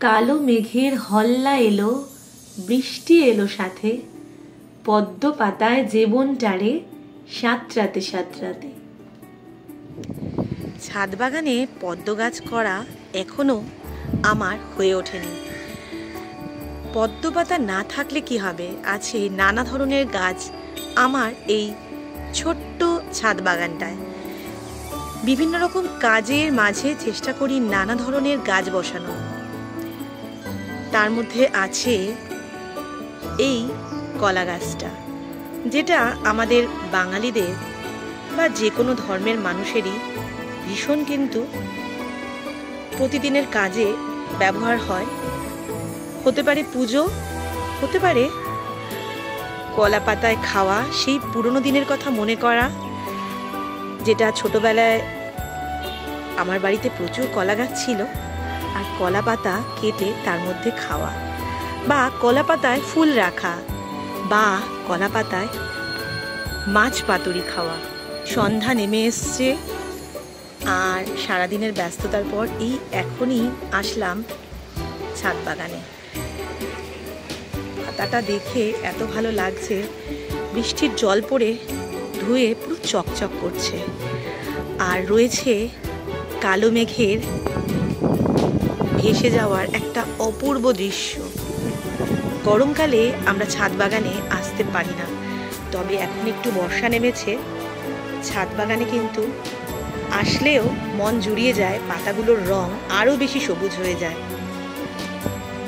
কালো মেঘের হল্লা এলো, বৃষ্টি এলো সাথে, পদ্ম পাতায় জীবনটারে সাঁতরাতে সাঁতরাতে। ছাদ বাগানে পদ্ম গাছ করা এখনো আমার হয়ে ওঠেনি। পদ্ম পাতা না থাকলে কি হবে, আছে নানা ধরনের গাছ আমার এই ছোট্ট ছাদ বাগানটায়। বিভিন্ন রকম কাজের মাঝে চেষ্টা করি নানা ধরনের গাছ বসানো। তার মধ্যে আছে এই কলা গাছটা, যেটা আমাদের বাঙালিদের বা যে কোনো ধর্মের মানুষেরই ভীষণ কিন্তু প্রতিদিনের কাজে ব্যবহার হয়। হতে পারে পুজো, হতে পারে কলা পাতায় খাওয়া সেই পুরনো দিনের কথা মনে করা, যেটা ছোটবেলায় আমার বাড়িতে প্রচুর কলা গাছ ছিল, আর কলা পাতা কেটে তার মধ্যে খাওয়া, বা কলা পাতায় ফুল রাখা, বা কলা পাতায় মাছ পাতুরি খাওয়া। সন্ধ্যা নেমে এসছে আর সারাদিনের ব্যস্ততার পর এই এখনই আসলাম ছাদ বাগানে। পাতাটা দেখে এত ভালো লাগছে, বৃষ্টির জল পড়ে ধুয়ে পুরো চকচক করছে, আর রয়েছে কালো মেঘের ভেসে যাওয়ার একটা অপূর্ব দৃশ্য। গরমকালে আমরা ছাদ বাগানে আসতে পারি না, তবে এখন একটু বর্ষা নেমেছে, ছাদ বাগানে কিন্তু আসলেও মন জুড়িয়ে যায়, পাতাগুলোর রং আরও বেশি সবুজ হয়ে যায়।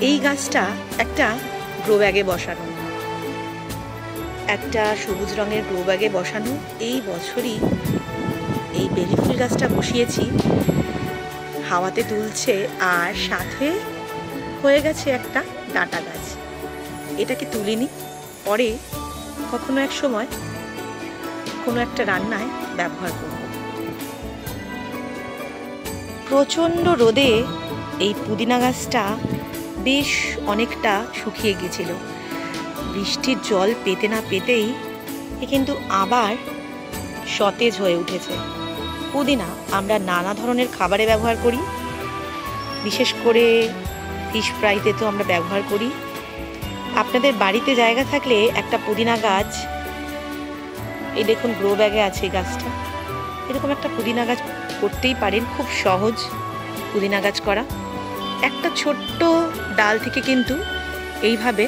এই গাছটা একটা গ্রো ব্যাগে বসানো, একটা সবুজ রঙের গ্রো ব্যাগে বসানো। এই বছরই এই বেলি ফুল গাছটা বসিয়েছি, হাওয়াতে দুলছে, আর সাথে হয়ে গেছে একটা ডাঁটা গাছ। এটাকে তুলিনি, পরে কখনো এক সময় কোনো একটা রান্নায় ব্যবহার করব। প্রচণ্ড রোদে এই পুদিনা গাছটা বেশ অনেকটা শুকিয়ে গেছিল। বৃষ্টির জল পেতে না পেতেই এ কিন্তু আবার সতেজ হয়ে উঠেছে। পুদিনা আমরা নানা ধরনের খাবারে ব্যবহার করি, বিশেষ করে ফিশ ফ্রাইতে তো আমরা ব্যবহার করি। আপনাদের বাড়িতে জায়গা থাকলে একটা পুদিনা গাছ, এই দেখুন গ্রো ব্যাগে আছে গাছটা, এরকম একটা পুদিনা গাছ করতেই পারেন। খুব সহজ পুদিনা গাছ করা। একটা ছোট্ট ডাল থেকে কিন্তু এইভাবে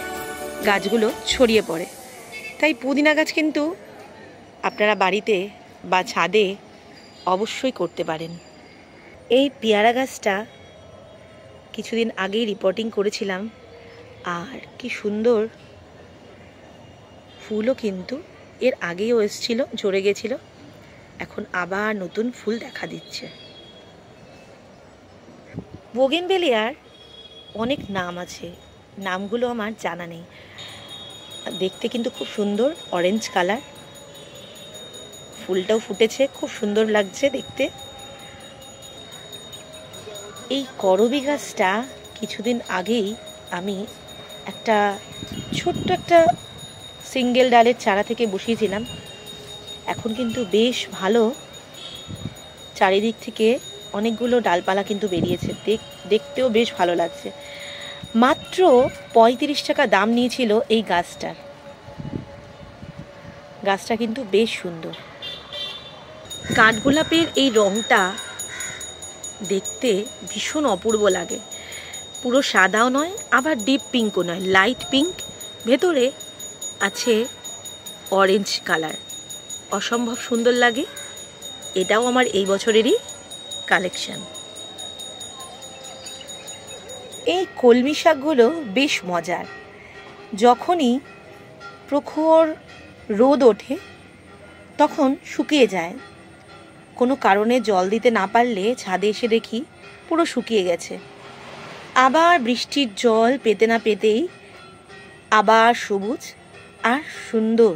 গাছগুলো ছড়িয়ে পড়ে। তাই পুদিনা গাছ কিন্তু আপনারা বাড়িতে বা ছাদে অবশ্যই করতে পারেন। এই পেয়ারা গাছটা কিছুদিন আগেই রিপোর্টিং করেছিলাম, আর কি সুন্দর ফুলও কিন্তু এর আগেও এসেছিল, ঝরে গেছিল, এখন আবার নতুন ফুল দেখা দিচ্ছে। বোগেনভেলিয়ার অনেক নাম আছে, নামগুলো আমার জানা নেই। দেখতে কিন্তু খুব সুন্দর, অরেঞ্জ কালার, ফুলটাও ফুটেছে, খুব সুন্দর লাগছে দেখতে। এই করবী গাছটা কিছুদিন আগেই আমি একটা ছোট্ট একটা সিঙ্গেল ডালের চারা থেকে বসিয়েছিলাম, এখন কিন্তু বেশ ভালো চারিদিক থেকে অনেকগুলো ডালপালা কিন্তু বেরিয়েছে, দেখতেও বেশ ভালো লাগছে। মাত্র 35 টাকা দাম নিয়েছিল এই গাছটার। গাছটা কিন্তু বেশ সুন্দর। কাঠগোলাপের এই রংটা দেখতে ভীষণ অপূর্ব লাগে, পুরো সাদাও নয় আবার ডিপ পিঙ্কও নয়, লাইট পিঙ্ক, ভেতরে আছে অরেঞ্জ কালার, অসম্ভব সুন্দর লাগে। এটাও আমার এই বছরেরই কালেকশন। এই কলমি শাকগুলো বেশ মজার। যখনই প্রখর রোদ ওঠে তখন শুকিয়ে যায়, কোনো কারণে জল দিতে না পারলে ছাদে এসে দেখি পুরো শুকিয়ে গেছে। আবার বৃষ্টির জল পেতে না পেতেই আবার সবুজ আর সুন্দর।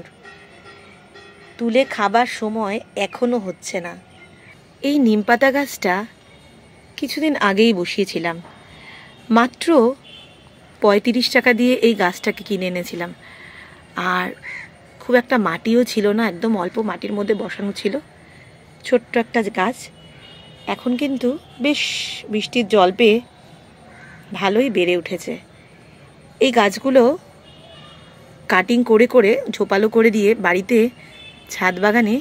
তুলে খাবার সময় এখনো হচ্ছে না। এই নিমপাতা গাছটা কিছুদিন আগেই বসিয়েছিলাম, মাত্র 35 টাকা দিয়ে এই গাছটাকে কিনে এনেছিলাম, আর খুব একটা মাটিও ছিল না, একদম অল্প মাটির মধ্যে বসানো ছিল, ছোট্ট একটা গাছ। এখন কিন্তু বেশ বৃষ্টির জল পেয়ে ভালোই বেড়ে উঠেছে। এই গাছগুলো কাটিং করে করে ঝোপালো করে দিয়ে বাড়িতে ছাদ বাগানে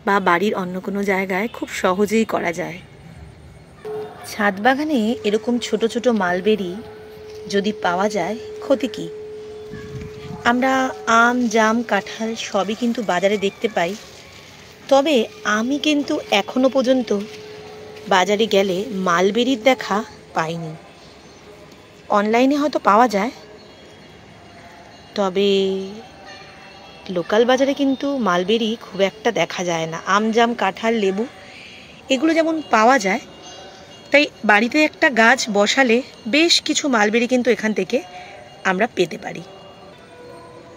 বা বাড়ির অন্য কোনো জায়গায় খুব সহজেই করা যায়। ছাদ বাগানে এরকম ছোট ছোট মালবেরি যদি পাওয়া যায় ক্ষতি কী? আমরা আম, জাম, কাঁঠাল সবই কিন্তু বাজারে দেখতে পাই, তবে আমি কিন্তু এখনো পর্যন্ত বাজারে গেলে মালবেরির দেখা পাইনি। অনলাইনে হয়তো পাওয়া যায়, তবে লোকাল বাজারে কিন্তু মালবেরি খুব একটা দেখা যায় না। আম, জাম, কাঁঠাল, লেবু এগুলো যেমন পাওয়া যায়, তাই বাড়িতে একটা গাছ বসালে বেশ কিছু মালবেরি কিন্তু এখান থেকে আমরা পেতে পারি।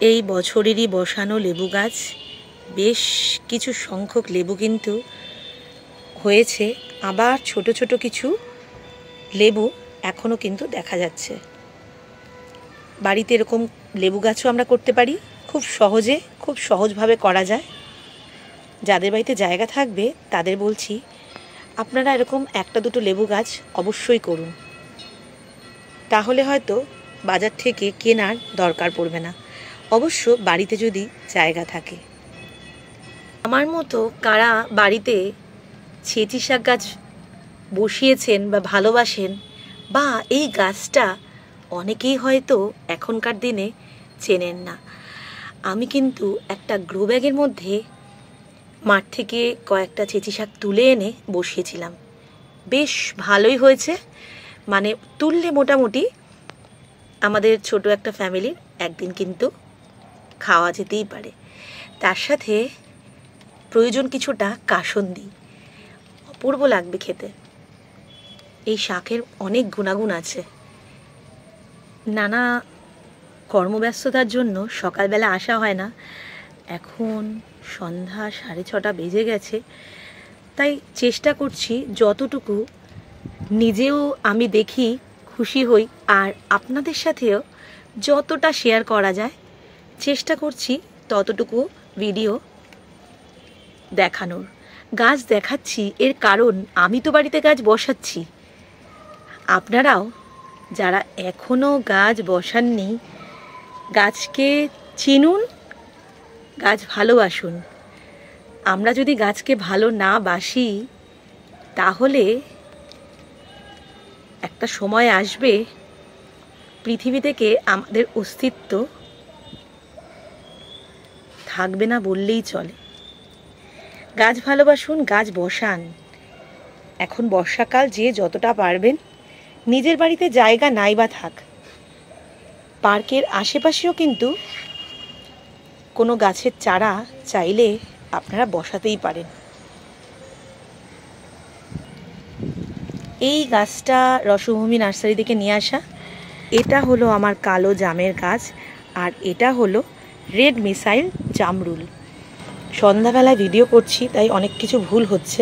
এই বছরেরই বসানো লেবু গাছ, বেশ কিছু সংখ্যক লেবু কিন্তু হয়েছে, আবার ছোট ছোট কিছু লেবু এখনও কিন্তু দেখা যাচ্ছে। বাড়িতে এরকম লেবু গাছও আমরা করতে পারি, খুব সহজে, খুব সহজভাবে করা যায়। যাদের বাড়িতে জায়গা থাকবে তাদের বলছি, আপনারা এরকম একটা দুটো লেবু গাছ অবশ্যই করুন, তাহলে হয়তো বাজার থেকে কেনার দরকার পড়বে না, অবশ্য বাড়িতে যদি জায়গা থাকে। আমার মতো কারা বাড়িতে ছেঁচি শাক গাছ বসিয়েছেন বা ভালোবাসেন, বা এই গাছটা অনেকেই হয়তো এখনকার দিনে চেনেন না। আমি কিন্তু একটা গ্রো ব্যাগের মধ্যে মাঠ থেকে কয়েকটা ছেঁচি শাক তুলে এনে বসিয়েছিলাম, বেশ ভালোই হয়েছে। মানে তুললে মোটামুটি আমাদের ছোট একটা ফ্যামিলির একদিন কিন্তু খাওয়া যেতেই পারে। তার সাথে প্রয়োজন কিছুটা কাসুন্দি, অপূর্ব লাগবে খেতে। এই শাকের অনেক গুণাগুণ আছে। নানা কর্মব্যস্ততার জন্য সকালবেলা আসা হয় না, এখন সন্ধ্যা 6:30 বেজে গেছে, তাই চেষ্টা করছি যতটুকু নিজেও আমি দেখি খুশি হই, আর আপনাদের সাথেও যতটা শেয়ার করা যায় চেষ্টা করছি ততটুকু ভিডিও দেখানোর। গাছ দেখাচ্ছি এর কারণ আমি তো বাড়িতে গাছ বসাচ্ছি, আপনারাও যারা এখনও গাছ বসাননি গাছকে চিনুন, গাছ ভালোবাসুন। আমরা যদি গাছকে ভালো না বাসি তাহলে একটা সময় আসবে পৃথিবী থেকে আমাদের অস্তিত্ব থাকবে না বললেই চলে। গাছ ভালোবাসুন, গাছ বসান। এখন বর্ষাকাল, যে যতটা পারবেন, নিজের বাড়িতে জায়গা নাই বা থাক, পার্কের আশেপাশেও কিন্তু কোনো গাছের চারা চাইলে আপনারা বসাতেই পারেন। এই গাছটা রসভূমি নার্সারি থেকে নিয়ে আসা। এটা হলো আমার কালো জামের গাছ, আর এটা হলো রেড মিসাইল জামরুল। সন্ধ্যাবেলায় ভিডিও করছি তাই অনেক কিছু ভুল হচ্ছে,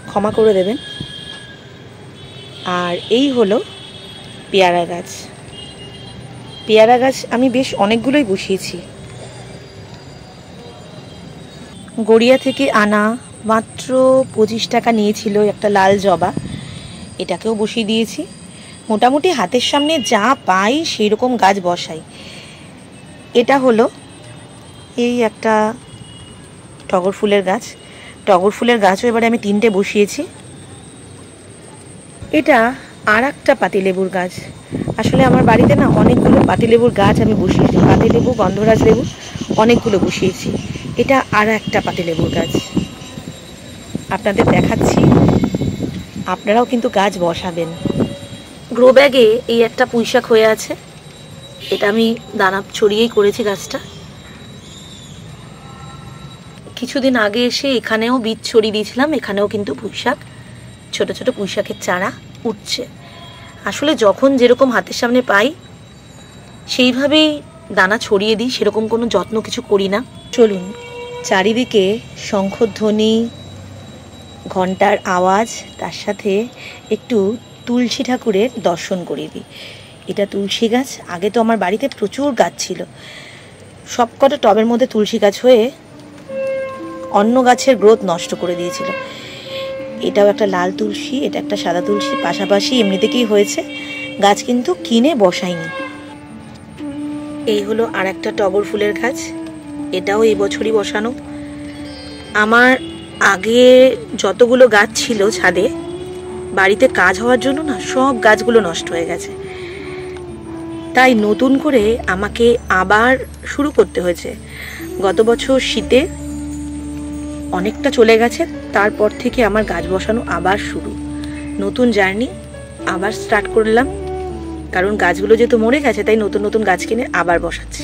ক্ষমা করে দেবেন। আর এই হলো পেয়ারা গাছ। পেয়ারা গাছ আমি বেশ অনেকগুলোই বসিয়েছি। গড়িয়া থেকে আনা মাত্র 25 টাকা নিয়েছিল একটা লাল জবা, এটাকেও বসিয়ে দিয়েছি। মোটামুটি হাতের সামনে যা পাই সেই রকম গাছ বসাই। এটা হলো এই একটা টগর ফুলের গাছ। টগর ফুলের গাছও এবারে আমি 3টে বসিয়েছি। এটা আর একটা পাতিলেবুর গাছ। আসলে আমার বাড়িতে না অনেকগুলো পাতিলেবুর গাছ আমি বসিয়েছি, পাতিলেবু, গন্ধরাজ লেবু অনেকগুলো বসিয়েছি। এটা আর একটা পাতিলেবুর গাছ আপনাদের দেখাচ্ছি, আপনারাও কিন্তু গাছ বসাবেন। গ্রো ব্যাগে এই একটা পুঁইশাক হয়ে আছে, এটা আমি দানা ছড়িয়েই করেছি গাছটা। কিছুদিন আগে এসে এখানেও বীজ ছড়িয়ে দিয়েছিলাম, এখানেও কিন্তু পুঁইশাক, ছোট ছোট পুঁইশাকের চারা উঠছে। আসলে যখন যেরকম হাতের সামনে পাই সেইভাবেই দানা ছড়িয়ে দিই, সেরকম কোনো যত্ন কিছু করি না। চলুন চারিদিকে শঙ্খধ্বনি, ঘন্টার আওয়াজ, তার সাথে একটু তুলসী ঠাকুরের দর্শন করিয়ে দিই। এটা তুলসী গাছ। আগে তো আমার বাড়িতে প্রচুর গাছ ছিল, সবকটা টবের মধ্যে তুলসী গাছ হয়ে অন্য গাছের গ্রোথ নষ্ট করে দিয়েছিল। এটাও একটা লাল তুলসী, এটা একটা সাদা তুলসী, পাশাপাশি এমনি থেকেই হয়েছে। গাছ কিন্তু কিনে বসাইনি। এই হলো আর একটা টগর ফুলের গাছ, এটাও এই বছরই বসানো। আমার আগে যতগুলো গাছ ছিল ছাদে, বাড়িতে কাজ হওয়ার জন্য না সব গাছগুলো নষ্ট হয়ে গেছে, তাই নতুন করে আমাকে আবার শুরু করতে হয়েছে। গত বছর শীতে অনেকটা চলে গেছে, তারপর থেকে আমার গাছ বসানো আবার শুরু, নতুন জার্নি আবার স্টার্ট করলাম। কারণ গাছগুলো যেহেতু মরে গেছে, তাই নতুন নতুন গাছ কিনে আবার বসাচ্ছি।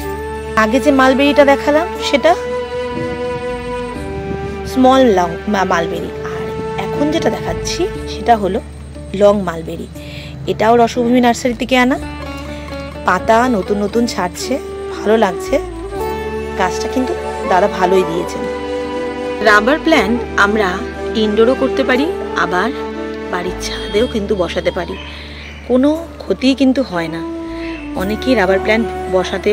আগে যে মালবেরিটা দেখালাম সেটা স্মল লং মালবেরি, আর এখন যেটা দেখাচ্ছি সেটা হলো লং মালবেরি। এটাও রসভূমি নার্সারি থেকে আনা, পাতা নতুন নতুন ছাড়ছে, ভালো লাগছে। গাছটা কিন্তু দাদা ভালোই দিয়েছেন। রাবার প্ল্যান্ট আমরা ইনডোরও করতে পারি, আবার বাড়ির ছাদেও কিন্তু বসাতে পারি, কোনো ক্ষতি কিন্তু হয় না। অনেকেই রাবার প্ল্যান্ট বসাতে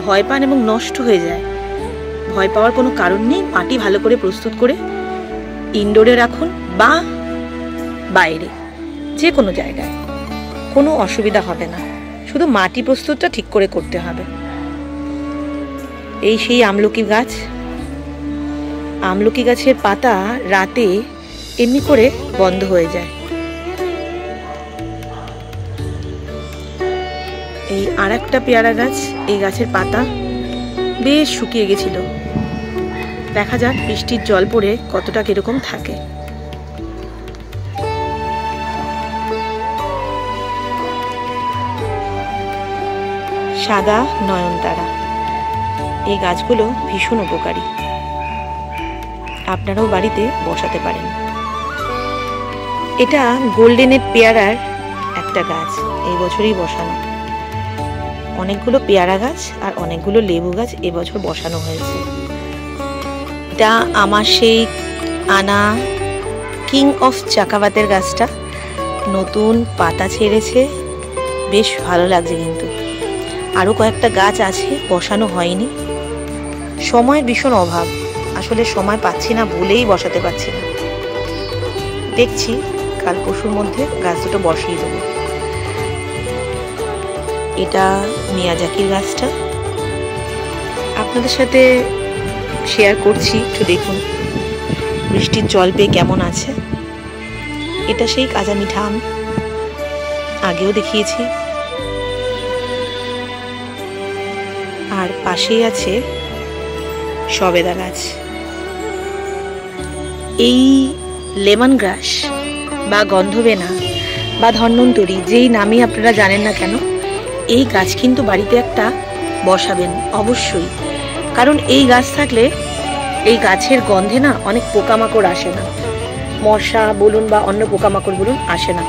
ভয় পান এবং নষ্ট হয়ে যায়। ভয় পাওয়ার কোনো কারণ নেই, মাটি ভালো করে প্রস্তুত করে ইনডোরে রাখুন বা বাইরে, যে কোনো জায়গায়, কোনো অসুবিধা হবে না। শুধু মাটি প্রস্তুতটা ঠিক করে করতে হবে। এই সেই আমলকি গাছ, আমলকি গাছের পাতা রাতে এমনি করে বন্ধ হয়ে যায়। এই আর একটা পেয়ারা গাছ, এই গাছের পাতা বেশ শুকিয়ে গেছিল, দেখা যাক বৃষ্টির জল পড়ে কতটা কিরকম থাকে। সাদা নয়নতারা, এই গাছগুলো ভীষণ উপকারী, আপনারাও বাড়িতে বসাতে পারেন। এটা গোল্ডেনের পেয়ারার একটা গাছ, এই বছরই বসানো। অনেকগুলো পেয়ারা গাছ আর অনেকগুলো লেবু গাছ এবছর বসানো হয়েছে। এটা আমার সেই আনা কিং অফ চাকাবাতের গাছটা নতুন পাতা ছেড়েছে, বেশ ভালো লাগছে। কিন্তু আরও কয়েকটা গাছ আছে, বসানো হয়নি, সময়ের ভীষণ অভাব, আসলে সময় পাচ্ছি না বলেই বসাতে পারছি না। দেখছি কাল পরশুর মধ্যে গাছ দুটো বসিয়ে দেবো। এটা মিয়াজাকির গাছটা আপনাদের সাথে শেয়ার করছি, একটু দেখুন বৃষ্টির জল পেয়ে কেমন আছে। এটা সেই কাঁচা মিঠা আম, আগেও দেখিয়েছি। আর পাশেই আছে সবেদা গাছ। এই লেমন গ্রাস বা গন্ধবেনা বা ধন্বন্তরী, যেই নামই আপনারা জানেন না কেন, এই গাছ কিন্তু বাড়িতে একটা বসাবেন অবশ্যই। কারণ এই গাছ থাকলে এই গাছের গন্ধে না অনেক পোকামাকড় আসে না, মশা বলুন বা অন্য পোকামাকড় বলুন আসে না।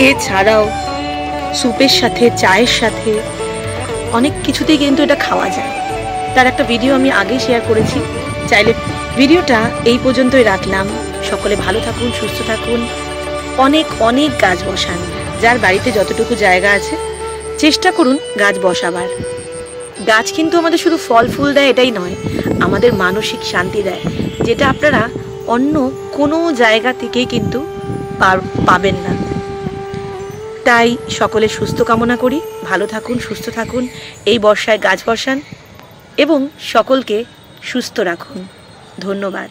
এছাড়াও স্যুপের সাথে, চায়ের সাথে, অনেক কিছুতেই কিন্তু এটা খাওয়া যায়। তার একটা ভিডিও আমি আগেই শেয়ার করেছি, চাইলে ভিডিওটা এই পর্যন্তই রাখলাম। সকলে ভালো থাকুন, সুস্থ থাকুন, অনেক অনেক গাছ বসান। যার বাড়িতে যতটুকু জায়গা আছে চেষ্টা করুন গাছ বসাবার। গাছ কিন্তু আমাদের শুধু ফল ফুল দেয় এটাই নয়, আমাদের মানসিক শান্তি দেয়, যেটা আপনারা অন্য কোনো জায়গা থেকেই কিন্তু পাবেন না। তাই সকলে সুস্থ কামনা করি, ভালো থাকুন, সুস্থ থাকুন, এই বর্ষায় গাছ বসান এবং সকলকে সুস্থ রাখুন। ধন্যবাদ।